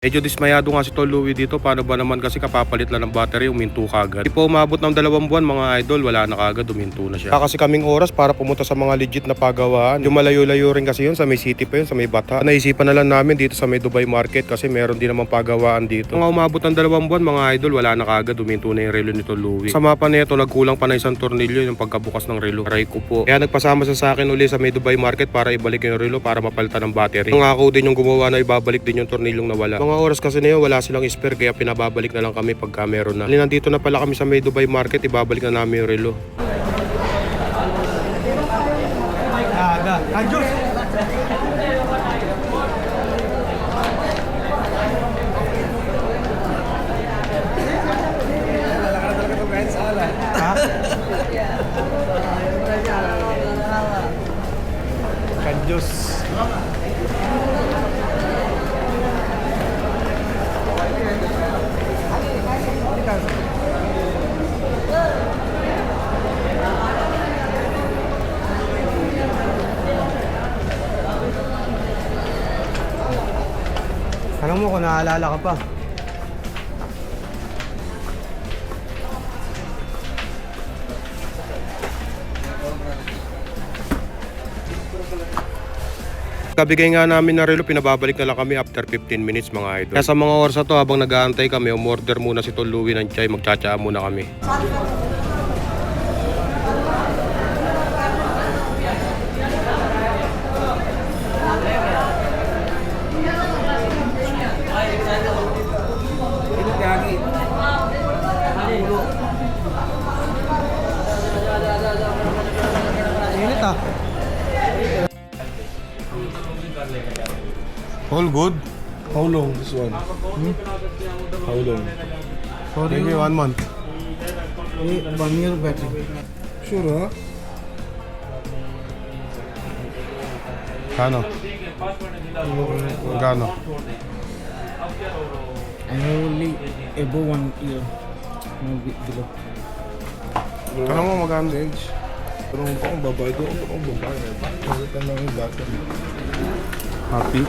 Medyo dismayado nga si Tol Louie dito. Paano ba naman kasi kapapalit lang ng battery, uminto kagad. Di po umabot ng 2 buwan mga idol, wala na kagad, uminto na siya. Kasi kaming oras para pumunta sa mga legit na pagawaan. Yung malayo-layo rin kasi yun, sa may city pa yun, sa may Bata. Naisipan na lang namin dito sa may Dubai Market kasi meron din naman pagawaan dito. Mga umabot ng 2 buwan mga idol, wala na kagad, uminto na yung relo ni Tol Louie. Sa mapa nito, nagkulang pa na isang tornilyo yung pagkabukas ng relo. Aray ko po. Kaya nagpasama siya sa akin uli sa may Dubai Market para ibalik yung relo para mapalitan ng battery. Nangako din yung gumawa na ibabalik din yung tornilyong nawala. Mga oras kasi na yun, wala silang spare kaya pinababalik na lang kami pagka meron na. Nandito na pala kami sa may Dubai Market, ibabalik na namin yung relo. Kanjus. Tanong mo kung naaalala ka pa. Kabigay nga namin na relo, pinababalik na lang kami after 15 minutes mga idol. Kaya sa mga oras na to, habang nag-aantay kami, umorder muna si Tol Louie ng chai, magtsatsaa muna kami. Init ah. All good? How long this one? How long? Sorry. Maybe 1 month. 1 year battery. Sure, huh? Kano? Gano? I have only above 1 year. No below. Kano mo magano age? Pero kung akong babae, doon ako babae. Bakit lang yung battery? Happy?